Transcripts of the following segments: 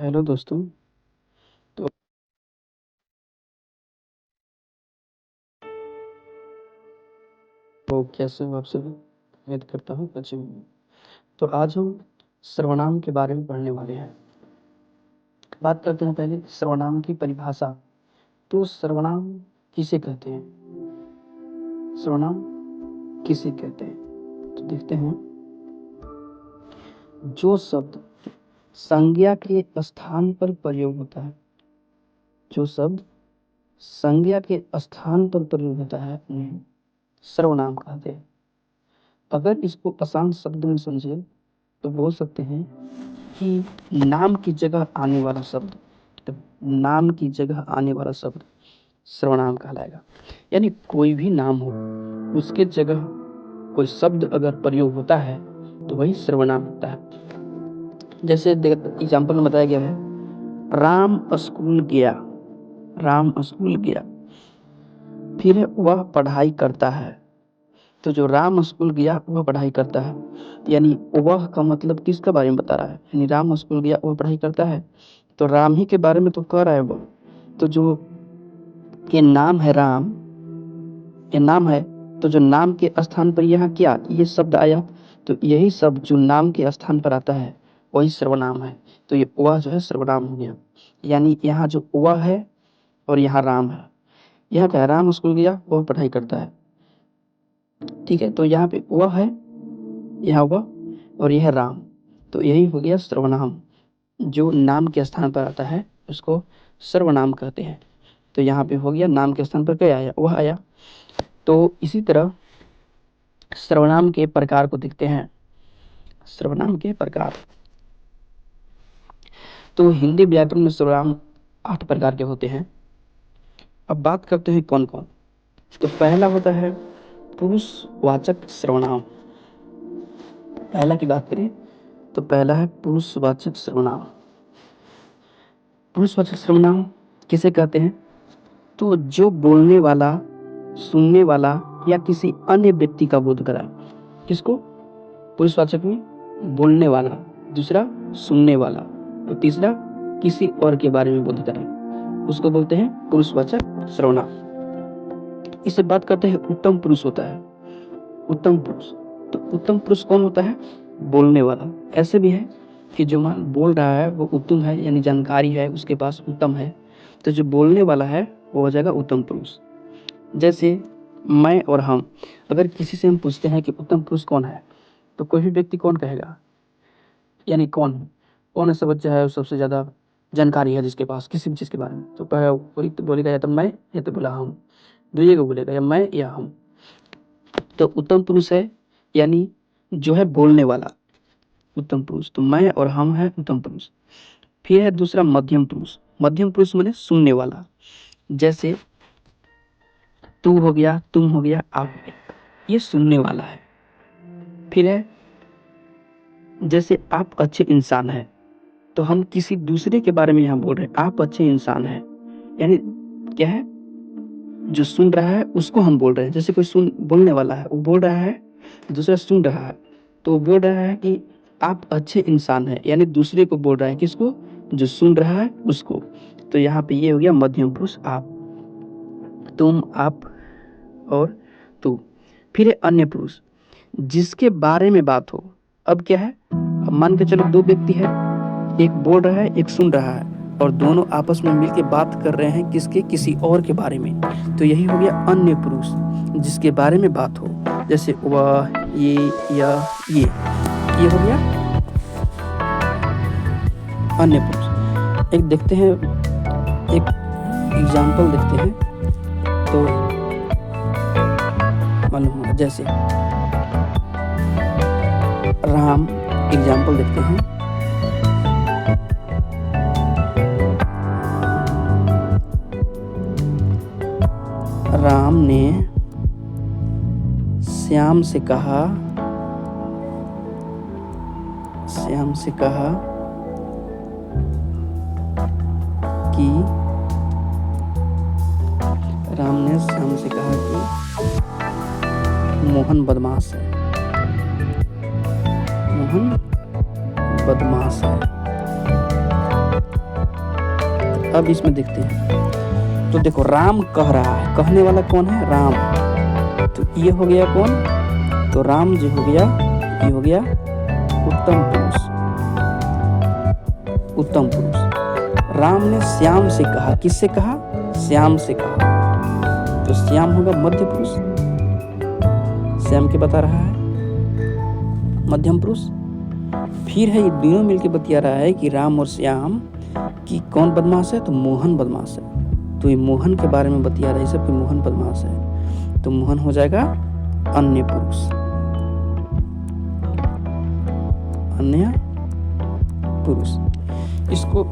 Hello दोस्तों। तो कैसे हो आप सभी? उम्मीद करता हूँ अच्छे होंगे। तो आज हम सर्वनाम के बारे में पढ़ने वाले हैं। बात करते हैं पहले सर्वनाम की परिभाषा। तो सर्वनाम किसे कहते हैं? सर्वनाम किसे कहते हैं? तो देखते हैं। जो शब्द संज्ञा के स्थान पर प्रयोग होता है, जो शब्द संज्ञा के स्थान पर प्रयोग होता है उन्हें सर्वनाम कहते हैं। अगर इसको आसान शब्द में समझे तो बोल सकते हैं कि नाम की जगह आने वाला शब्द, तो नाम की जगह आने वाला शब्द सर्वनाम कहलाएगा। यानी कोई भी नाम हो, उसके जगह कोई शब्द अगर प्रयोग होता है तो वही सर्वनाम होता है। जैसे एग्जाम्पल में बताया गया है, राम स्कूल गया। राम स्कूल गया, फिर वह पढ़ाई करता है। तो जो राम स्कूल गया वह पढ़ाई करता है, यानी वह का मतलब किसके बारे में बता रहा है? यानी राम स्कूल गया वह पढ़ाई करता है, तो राम ही के बारे में तो कह रहा है वो। तो जो ये नाम है राम, ये नाम है, तो जो नाम के स्थान पर यहाँ क्या ये शब्द आया, तो यही शब्द जो नाम के स्थान पर आता है वही सर्वनाम है। तो ये वह जो है सर्वनाम हो गया। यानी यहाँ जो वह है और यहाँ राम है। यहाँ क्या है? राम स्कूल गया वह पढ़ाई करता है, ठीक है। तो यहाँ पे वह है, यहाँ वह और यह राम, तो यही हो गया सर्वनाम। जो नाम के स्थान पर आता है उसको सर्वनाम कहते हैं। तो यहाँ पे हो गया नाम के स्थान पर क्या आया? वह आया। तो इसी तरह सर्वनाम के प्रकार को देखते हैं। सर्वनाम के प्रकार, तो हिंदी व्याकरण में सर्वनाम 8 प्रकार के होते हैं। अब बात करते हैं कौन कौन। तो पहला होता है पुरुषवाचक सर्वनाम। पहला की बात करें तो पहला है पुरुषवाचक सर्वनाम। पुरुषवाचक सर्वनाम किसे कहते हैं? तो जो बोलने वाला, सुनने वाला या किसी अन्य व्यक्ति का बोध कराए। किसको? पुरुषवाचक में बोलने वाला, दूसरा सुनने वाला और तीसरा किसी और के बारे में बोध कराए, उसको बोलते हैं पुरुषवाचक सर्वनाम। इससे बात करते हैं उत्तम पुरुष होता है। उत्तम पुरुष, तो उत्तम पुरुष कौन होता है? बोलने वाला। ऐसे भी है कि जो मान बोल रहा है वो उत्तम है, यानी जानकारी है उसके पास, उत्तम है। तो जो बोलने वाला है वो हो जाएगा उत्तम पुरुष। जैसे मैं और हम, अगर किसी से हम पूछते हैं कि उत्तम पुरुष कौन है, तो कोई भी व्यक्ति कौन कहेगा? यानी कौन ऐसा बच्चा है सबसे ज्यादा जानकारी है जिसके पास किसी भी चीज के बारे में, तो कोई तो बोलेगा या तो मैं या तो बोला हम, दुइये को बोलेगा, या मैं या हम। तो उत्तम पुरुष है यानी जो है बोलने वाला उत्तम पुरुष। तो मैं और हम है उत्तम पुरुष। फिर है दूसरा मध्यम पुरुष। मध्यम पुरुष माने सुनने वाला। जैसे तू हो गया, तुम हो गया, आप हो गया, ये सुनने वाला है। फिर है जैसे आप अच्छे इंसान हैं, तो हम किसी दूसरे के बारे में यहाँ बोल रहे हैं आप अच्छे इंसान हैं, यानी क्या है? जो सुन रहा है उसको हम बोल रहे हैं। जैसे कोई बोलने वाला है, वो बोल रहा है, दूसरा सुन रहा है, तो वो बोल रहा है कि आप अच्छे इंसान हैं, यानी दूसरे को बोल रहा है। किसको? जो सुन रहा है उसको। तो यहाँ पे ये हो गया मध्यम पुरुष, आप, तुम, आप और तू। फिर है अन्य पुरुष, जिसके बारे में बात हो। अब क्या है? अब मान के चलो दो व्यक्ति है, एक बोल रहा है एक सुन रहा है, और दोनों आपस में मिलकर बात कर रहे हैं किसके? किसी और के बारे में। तो यही हो गया अन्य पुरुष, जिसके बारे में बात हो। जैसे वह, ये, यह, ये हो गया अन्य पुरुष। एक देखते हैं, एक एग्जाम्पल देखते हैं तो मालूम होगा। जैसे राम, एग्जाम्पल देखते हैं। राम ने श्याम से कहा कि मोहन बदमाश है। मोहन बदमाश है। अब इसमें देखते हैं। तो देखो राम कह रहा है, कहने वाला कौन है? राम। तो ये हो गया कौन? तो राम जो हो गया, ये हो गया उत्तम पुरुष। उत्तम पुरुष। राम ने श्याम से कहा, किससे कहा? श्याम से कहा। तो श्याम होगा मध्य पुरुष, श्याम के बता रहा है मध्यम पुरुष। फिर है ये दोनों मिलके बतिया रहा है कि राम और श्याम कि कौन बदमाश है? तो मोहन बदमाश है। तो ये मोहन के बारे में बतिया रहा है सब कि मोहन बदमाश है। तो मोहन हो जाएगा अन्य पुरुष, अन्य पुरुष। इसको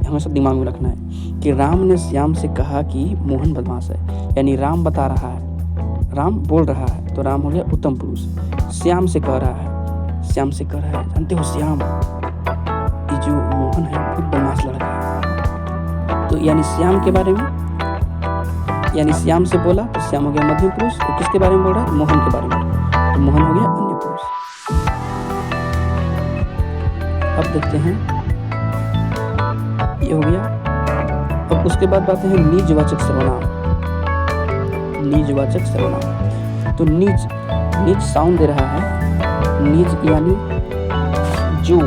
हमेशा दिमाग में रखना है कि राम ने श्याम से कहा कि मोहन बदमाश है, यानी राम बता रहा है, राम बोल रहा है, तो राम हो गया उत्तम पुरुष। श्याम से कह रहा है, श्याम से कह रहा है, जानते हो श्याम ये जो मोहन है बहुत बदमाश लड़का है। तो यानी श्याम के बारे में, यानी श्याम से बोला तो श्याम हो गया मध्यम पुरुष। तो किसके बारे में बोल रहा है? मोहन के बारे में। तो मोहन हो गया अन्य पुरुष। अब देखते हैं, ये हो गया। अब उसके बाद बातें हैं निजवाचक सर्वनाम। निजवाचक सर्वनाम। तो निज, निज साउंड दे रहा है। निज यानी जो,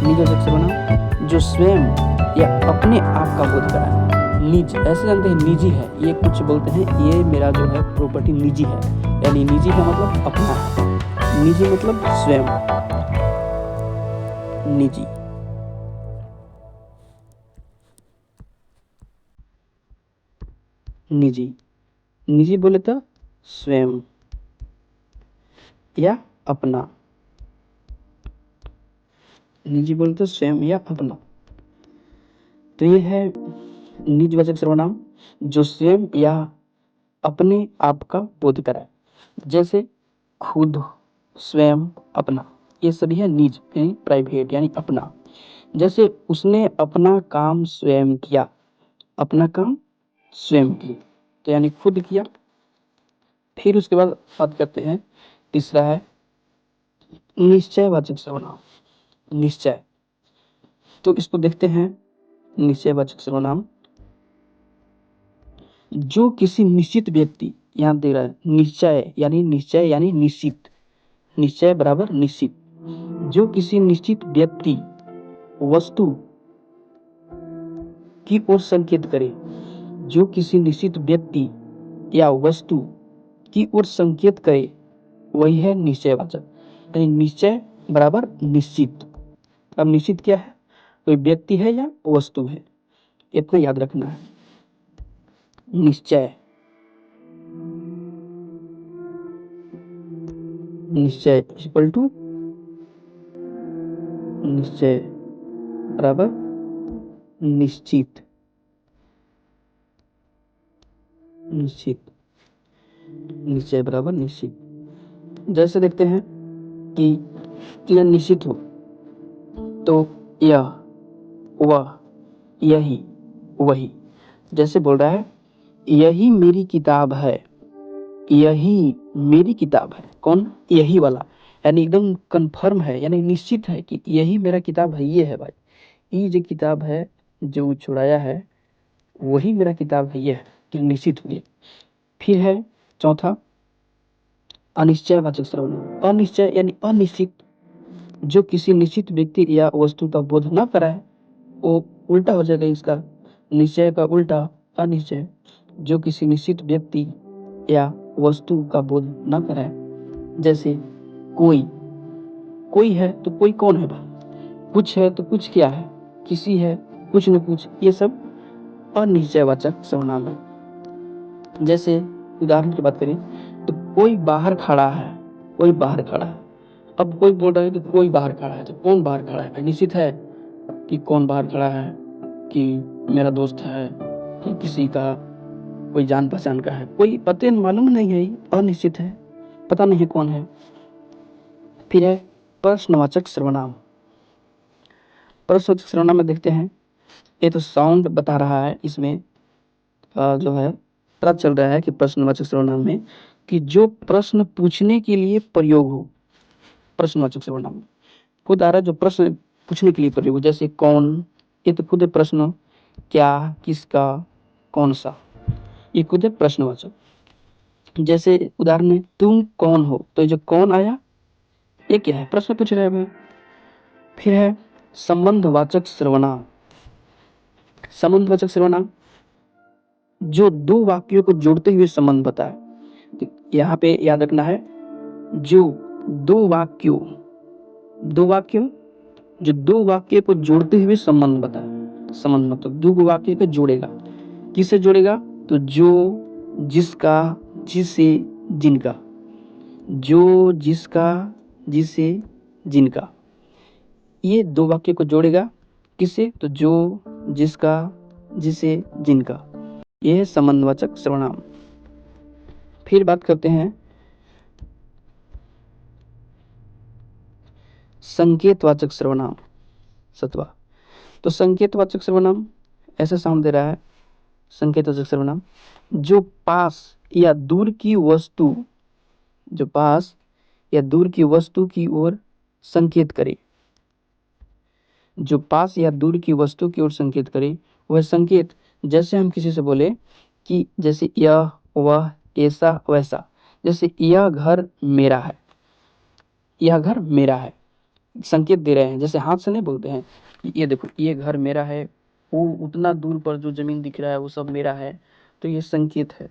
निजवाचक सर्वनाम जो स्वयं या अपने आप का बोध कराए। निज ऐसे जानते हैं निजी है, ये कुछ बोलते हैं ये मेरा जो है प्रॉपर्टी निजी है, यानी निजी का मतलब अपना है, निजी मतलब स्वयं, निजी। निजी, निजी बोले तो स्वयं या अपना, निजी बोले तो स्वयं या अपना। तो ये है निजवाचक सर्वनाम जो स्वयं या अपने आप का बोध कराए। जैसे खुद, स्वयं, अपना, ये सभी है निज यानी प्राइवेट यानी अपना। जैसे उसने अपना काम स्वयं किया, अपना काम स्वयं किया, तो यानी खुद किया। फिर उसके बाद बात करते हैं, तीसरा है निश्चयवाचक सर्वनाम। निश्चय, तो इसको देखते हैं। निश्चयवाचक सर्वनाम जो किसी निश्चित व्यक्ति, यहाँ दे रहा है निश्चय यानी निश्चित, निश्चय बराबर निश्चित, जो किसी निश्चित व्यक्ति, वस्तु की ओर संकेत करे। जो किसी निश्चित व्यक्ति या वस्तु की ओर संकेत करे वही है निश्चयवाचक। यानी निश्चय बराबर निश्चित। अब निश्चित क्या है? कोई व्यक्ति है या वस्तु है, इतना याद रखना है। निश्चय, निश्चय इक्वल टू निश्चय बराबर निश्चित, निश्चित, निश्चय बराबर निश्चित। जैसे देखते हैं कि यह निश्चित हो तो यह, वह, यही, वही। जैसे बोल रहा है यही मेरी किताब है, यही मेरी किताब है। कौन? यही वाला, यानी एकदम कंफर्म है, यानी निश्चित है कि यही मेरा किताब है, ये है भाई, ये जो किताब है जो छुड़ाया है वही मेरा किताब है, ये है कि निश्चित हुई। फिर है चौथा अनिश्चयवाचक सर्वनाम। अनिश्चय यानी अनिश्चित, जो किसी निश्चित व्यक्ति या वस्तु का बोध न कराए, वो उल्टा हो जाएगा इसका, निश्चय का उल्टा अनिश्चय। जो किसी निश्चित व्यक्ति या वस्तु का बोध न कराए। जैसे कोई, कोई है तो कोई कौन है भाई, कुछ है तो कुछ क्या है, किसी है, कुछ न कुछ, ये सब अनिश्चयवाचक सर्वनाम है। जैसे उदाहरण की बात करें तो कोई बाहर खड़ा है, कोई बाहर खड़ा है। अब कोई बोल रहा है कि कोई बाहर खड़ा है, तो कौन बाहर खड़ा है भाई? निश्चित है कि कौन बाहर खड़ा है, कि मेरा दोस्त है, कि किसी का कोई जान पहचान का है, कोई पता मालूम नहीं है, अनिश्चित है, पता नहीं है कौन है। फिर है प्रश्नवाचक सर्वनाम। प्रश्नवाचक सर्वनाम में देखते हैं, ये तो साउंड बता रहा है, इसमें जो है पता चल रहा है कि प्रश्नवाचक सर्वनाम में कि जो प्रश्न पूछने के लिए प्रयोग हो, प्रश्नवाचक सर्वनाम खुद आ रहा है जो प्रश्न पूछने के लिए प्रयोग हो। जैसे कौन, ये तो खुद प्रश्न क्या, किसका, कौन सा। ये खुद है प्रश्नवाचक। जैसे उदाहरण में तुम कौन हो, तो ये जो कौन आया ये क्या है, प्रश्न पूछ रहे हैं। फिर है संबंधवाचक सर्वनाम। संबंधवाचक सर्वनाम जो दो वाक्यों को जोड़ते हुए संबंध बताए। तो यहाँ पे याद रखना है, जो दो वाक्यों जो दो वाक्य को जोड़ते हुए संबंध बताए। संबंध मतलब दो वाक्य को जोड़ेगा। किससे जोड़ेगा, तो जो, जिसका, जिसे, जिनका। जो, जिसका, जिसे, जिनका, ये दो वाक्य को जोड़ेगा। किससे, तो जो, जिसका, जिसे, जिनका। यह है संबंधवाचक सर्वनाम। फिर बात करते हैं संकेतवाचक सर्वनाम, 7वां। तो संकेतवाचक सर्वनाम ऐसा साउंड दे रहा है। संकेतवाचक सर्वनाम जो पास या दूर की वस्तु, जो पास या दूर की वस्तु की ओर संकेत करे। जो पास या दूर की वस्तु की ओर संकेत करे, वह संकेत जैसे हम किसी से बोले कि जैसे यह, वह, ऐसा, वैसा। जैसे यह घर मेरा है, यह घर मेरा है, संकेत दे रहे हैं। जैसे हाथ से नहीं बोलते हैं कि ये देखो ये घर मेरा है, वो उतना दूर पर जो जमीन दिख रहा है वो सब मेरा है, तो ये संकेत है।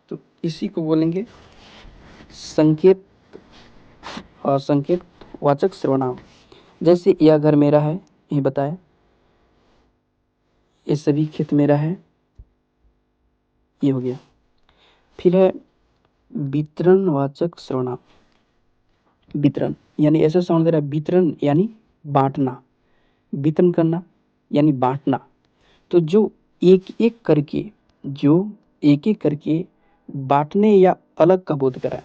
तो इसी को बोलेंगे संकेत और संकेत वाचक सर्वनाम। जैसे यह घर मेरा है, ये बताए, ये सभी खेत मेरा है, ये हो गया। फिर है वितरणवाचक सर्वनाम। वितरण यानी ऐसा साउंड दे रहा है, वितरण यानी बांटना, वितरण करना यानी बांटना। तो जो एक एक करके बांटने या अलग का बोध कराए,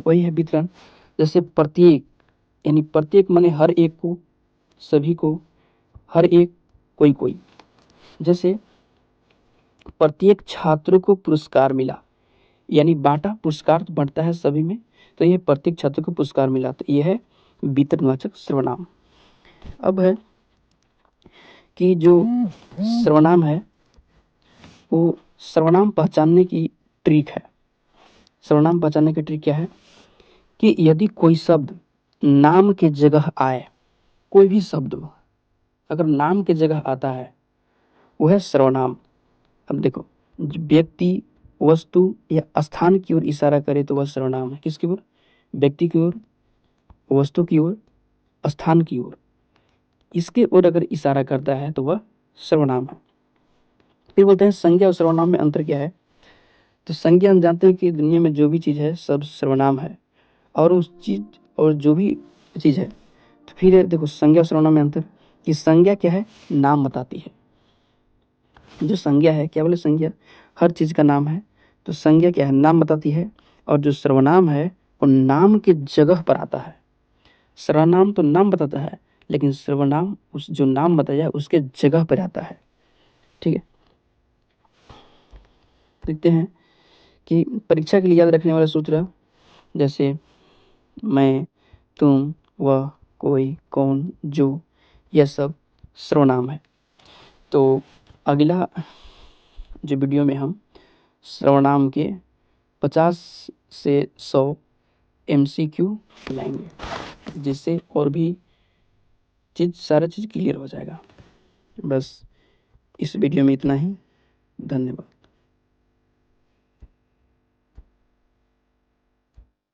वही है वितरण। जैसे प्रत्येक यानी प्रत्येक माने हर एक को, सभी को, हर एक, कोई कोई। जैसे प्रत्येक छात्र को पुरस्कार मिला, यानी बांटा, पुरस्कार तो बढ़ता है सभी में, तो यह प्रत्येक छात्र को पुरस्कार मिला, तो यह है वितरणवाचक सर्वनाम। अब है कि जो सर्वनाम है वो सर्वनाम पहचानने की ट्रिक है। सर्वनाम पहचानने की ट्रिक क्या है कि यदि कोई शब्द नाम के जगह आए, कोई भी शब्द अगर नाम के जगह आता है वो है सर्वनाम। अब देखो, व्यक्ति, वस्तु या स्थान की ओर इशारा करे तो वह सर्वनाम है। किसकी ओर, व्यक्ति की ओर, वस्तु की ओर, स्थान की ओर, इसके ओर अगर इशारा करता है तो वह सर्वनाम है। फिर बोलते हैं संज्ञा और सर्वनाम में अंतर क्या है। तो संज्ञा हम जानते हैं कि दुनिया में जो भी चीज है सब सर्वनाम है, और उस चीज और जो भी चीज है। तो फिर देखो संज्ञा और सर्वनाम में अंतर, कि संज्ञा क्या है, नाम बताती है। जो संज्ञा है, क्या बोले, संज्ञा हर चीज का नाम है, तो संज्ञा क्या है, नाम बताती है। और जो सर्वनाम है वो नाम के जगह पर आता है। सर्वनाम तो नाम बताता है, लेकिन सर्वनाम उस जो नाम बताया उसके जगह पर आता है। ठीक है, देखते हैं कि परीक्षा के लिए याद रखने वाला सूत्र, जैसे मैं, तुम, वह, कोई, कौन, जो, यह सब सर्वनाम है। तो अगला जो वीडियो में हम सर्वनाम के 50 से 100 MCQ लाएंगे, जिससे और भी सारा चीज़ क्लियर हो जाएगा। बस इस वीडियो में इतना ही। धन्यवाद।